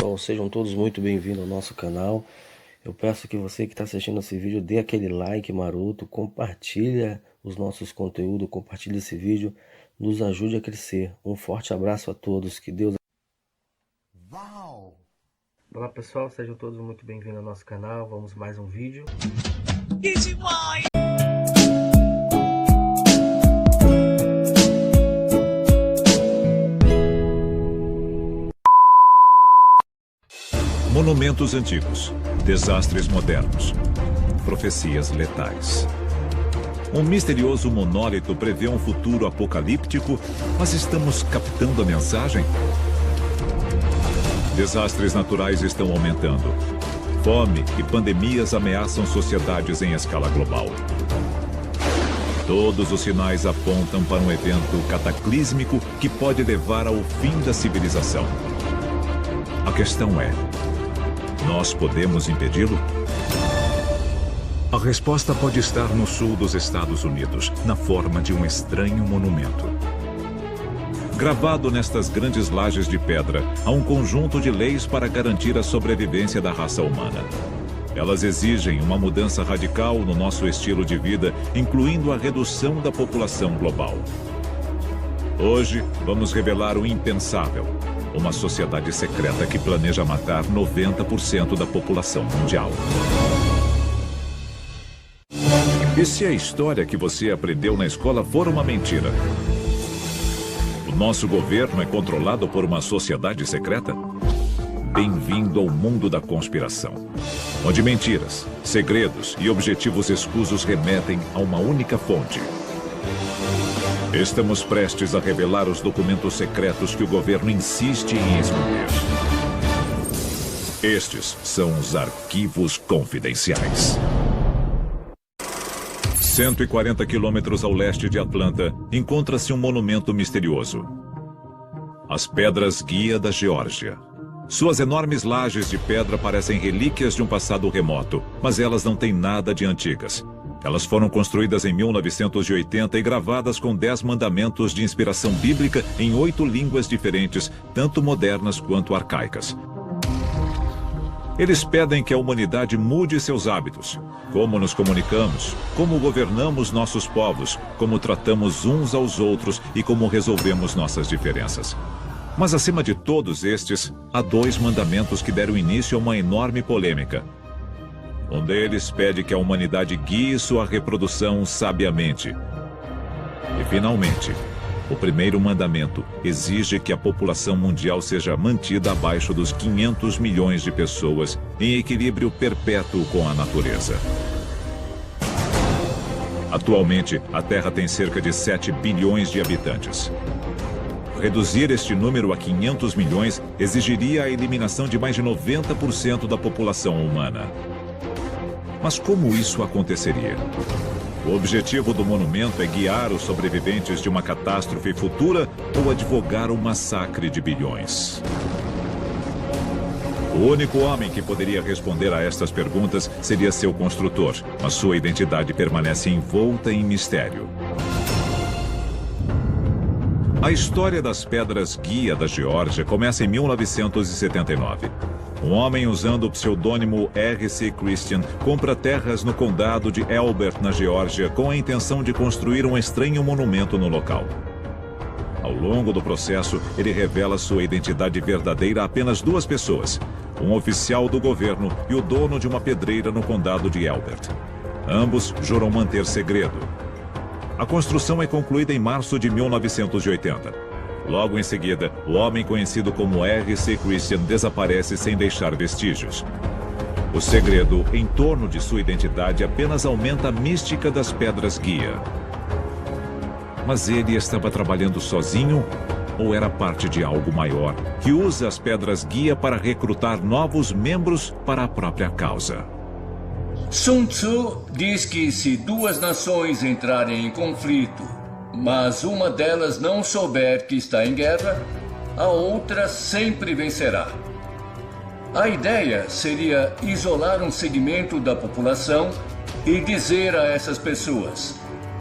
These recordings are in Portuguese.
pessoal, sejam todos muito bem-vindos ao nosso canal. Eu peço que você que está assistindo esse vídeo dê aquele like maroto, compartilha os nossos conteúdos, compartilha esse vídeo, nos ajude a crescer. Um forte abraço a todos, que Deus... Uau! Olá pessoal, sejam todos muito bem-vindos ao nosso canal, vamos mais um vídeo. Que demais! Monumentos antigos, desastres modernos, profecias letais. Um misterioso monólito prevê um futuro apocalíptico, mas estamos captando a mensagem? Desastres naturais estão aumentando. Fome e pandemias ameaçam sociedades em escala global. Todos os sinais apontam para um evento cataclísmico que pode levar ao fim da civilização. A questão é: nós podemos impedi-lo? A resposta pode estar no sul dos Estados Unidos, na forma de um estranho monumento. Gravado nestas grandes lajes de pedra, há um conjunto de leis para garantir a sobrevivência da raça humana. Elas exigem uma mudança radical no nosso estilo de vida, incluindo a redução da população global. Hoje, vamos revelar o impensável. Uma sociedade secreta que planeja matar 90% da população mundial. E se a história que você aprendeu na escola for uma mentira? O nosso governo é controlado por uma sociedade secreta? Bem-vindo ao mundo da conspiração, onde mentiras, segredos e objetivos escusos remetem a uma única fonte. Estamos prestes a revelar os documentos secretos que o governo insiste em esconder. Estes são os arquivos confidenciais. 140 quilômetros ao leste de Atlanta, encontra-se um monumento misterioso. As Pedras Guia da Geórgia. Suas enormes lajes de pedra parecem relíquias de um passado remoto, mas elas não têm nada de antigas. Elas foram construídas em 1980 e gravadas com 10 mandamentos de inspiração bíblica em 8 línguas diferentes, tanto modernas quanto arcaicas. Eles pedem que a humanidade mude seus hábitos, como nos comunicamos, como governamos nossos povos, como tratamos uns aos outros e como resolvemos nossas diferenças. Mas acima de todos estes, há 2 mandamentos que deram início a uma enorme polêmica. Um deles pede que a humanidade guie sua reprodução sabiamente. E, finalmente, o primeiro mandamento exige que a população mundial seja mantida abaixo dos 500 milhões de pessoas em equilíbrio perpétuo com a natureza. Atualmente, a Terra tem cerca de 7 bilhões de habitantes. Reduzir este número a 500 milhões exigiria a eliminação de mais de 90% da população humana. Mas como isso aconteceria? O objetivo do monumento é guiar os sobreviventes de uma catástrofe futura ou advogar um massacre de bilhões? O único homem que poderia responder a estas perguntas seria seu construtor, mas sua identidade permanece envolta em mistério. A história das Pedras Guia da Geórgia começa em 1979. Um homem usando o pseudônimo R.C. Christian compra terras no condado de Elbert, na Geórgia, com a intenção de construir um estranho monumento no local. Ao longo do processo, ele revela sua identidade verdadeira a apenas 2 pessoas, um oficial do governo e o dono de uma pedreira no condado de Elbert. Ambos juram manter segredo. A construção é concluída em março de 1980. Logo em seguida, o homem conhecido como R.C. Christian desaparece sem deixar vestígios. O segredo em torno de sua identidade apenas aumenta a mística das Pedras Guia. Mas ele estava trabalhando sozinho ou era parte de algo maior, que usa as Pedras Guia para recrutar novos membros para a própria causa? Sun Tzu diz que se 2 nações entrarem em conflito, mas uma delas não souber que está em guerra, a outra sempre vencerá. A ideia seria isolar um segmento da população e dizer a essas pessoas: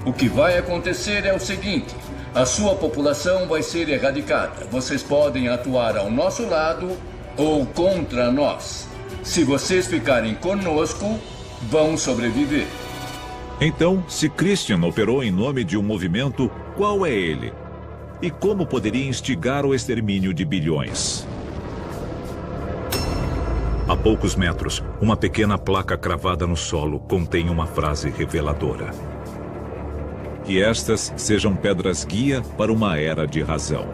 o que vai acontecer é o seguinte, a sua população vai ser erradicada. Vocês podem atuar ao nosso lado ou contra nós. Se vocês ficarem conosco, vão sobreviver. Então, se Christian operou em nome de um movimento, qual é ele? E como poderia instigar o extermínio de bilhões? A poucos metros, uma pequena placa cravada no solo contém uma frase reveladora. Que estas sejam pedras guia para uma era de razão.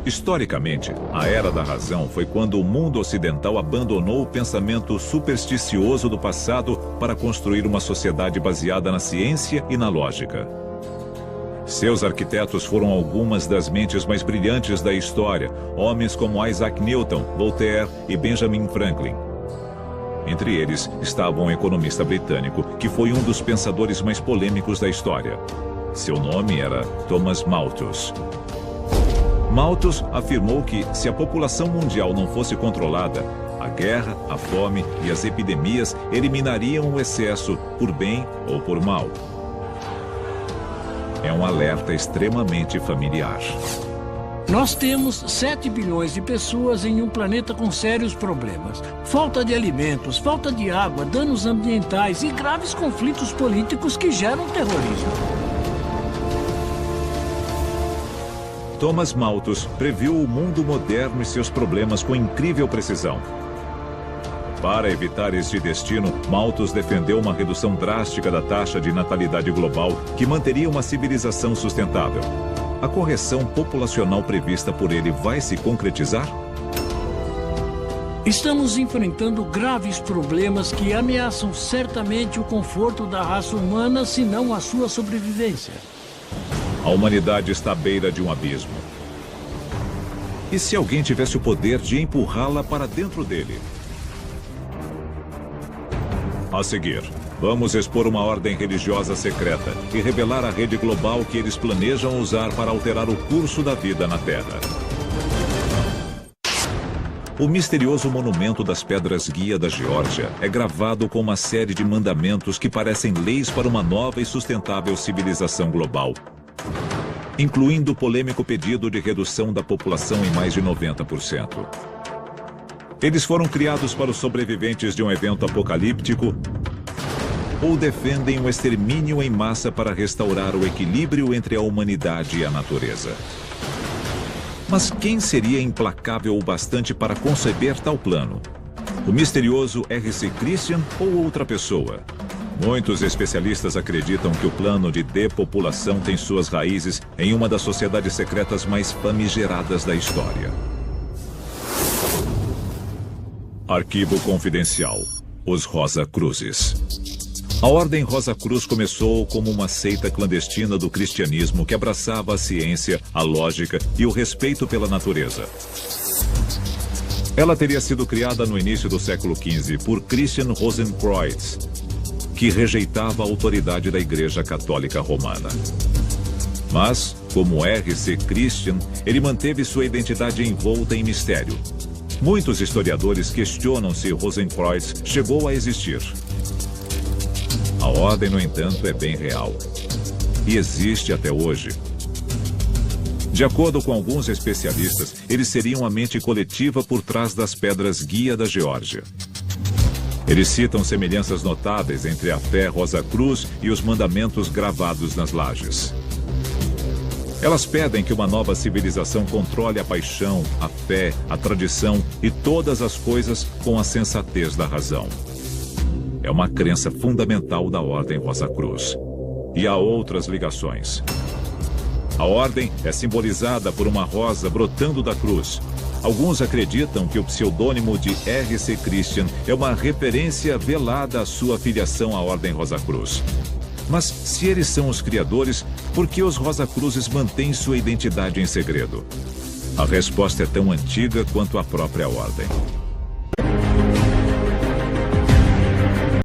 Historicamente, a Era da Razão foi quando o mundo ocidental abandonou o pensamento supersticioso do passado para construir uma sociedade baseada na ciência e na lógica. Seus arquitetos foram algumas das mentes mais brilhantes da história, homens como Isaac Newton, Voltaire e Benjamin Franklin. Entre eles estava um economista britânico que foi um dos pensadores mais polêmicos da história. Seu nome era Thomas Malthus. Malthus afirmou que, se a população mundial não fosse controlada, a guerra, a fome e as epidemias eliminariam o excesso, por bem ou por mal. É um alerta extremamente familiar. Nós temos 7 bilhões de pessoas em um planeta com sérios problemas. Falta de alimentos, falta de água, danos ambientais e graves conflitos políticos que geram terrorismo. Thomas Malthus previu o mundo moderno e seus problemas com incrível precisão. Para evitar este destino, Malthus defendeu uma redução drástica da taxa de natalidade global que manteria uma civilização sustentável. A correção populacional prevista por ele vai se concretizar? Estamos enfrentando graves problemas que ameaçam certamente o conforto da raça humana, se não a sua sobrevivência. A humanidade está à beira de um abismo. E se alguém tivesse o poder de empurrá-la para dentro dele? A seguir, vamos expor uma ordem religiosa secreta e revelar a rede global que eles planejam usar para alterar o curso da vida na Terra. O misterioso monumento das pedras guia da Geórgia é gravado com uma série de mandamentos que parecem leis para uma nova e sustentável civilização global, incluindo o polêmico pedido de redução da população em mais de 90%. Eles foram criados para os sobreviventes de um evento apocalíptico ou defendem o extermínio em massa para restaurar o equilíbrio entre a humanidade e a natureza. Mas quem seria implacável o bastante para conceber tal plano? O misterioso R.C. Christian ou outra pessoa? Muitos especialistas acreditam que o plano de depopulação tem suas raízes em uma das sociedades secretas mais famigeradas da história. Arquivo confidencial. Os Rosa-Cruzes. A Ordem Rosa-Cruz começou como uma seita clandestina do cristianismo que abraçava a ciência, a lógica e o respeito pela natureza. Ela teria sido criada no início do século XV por Christian Rosenkreuz, que rejeitava a autoridade da Igreja Católica Romana. Mas, como R.C. Christian, ele manteve sua identidade envolta em mistério. Muitos historiadores questionam se Rosenkreuz chegou a existir. A ordem, no entanto, é bem real. E existe até hoje. De acordo com alguns especialistas, eles seriam a mente coletiva por trás das pedras guia da Geórgia. Eles citam semelhanças notáveis entre a fé Rosa-Cruz e os mandamentos gravados nas lajes. Elas pedem que uma nova civilização controle a paixão, a fé, a tradição e todas as coisas com a sensatez da razão. É uma crença fundamental da Ordem Rosa-Cruz. E há outras ligações. A ordem é simbolizada por uma rosa brotando da cruz. Alguns acreditam que o pseudônimo de R.C. Christian é uma referência velada à sua filiação à Ordem Rosa-Cruz. Mas, se eles são os criadores, por que os Rosa-Cruzes mantêm sua identidade em segredo? A resposta é tão antiga quanto a própria ordem.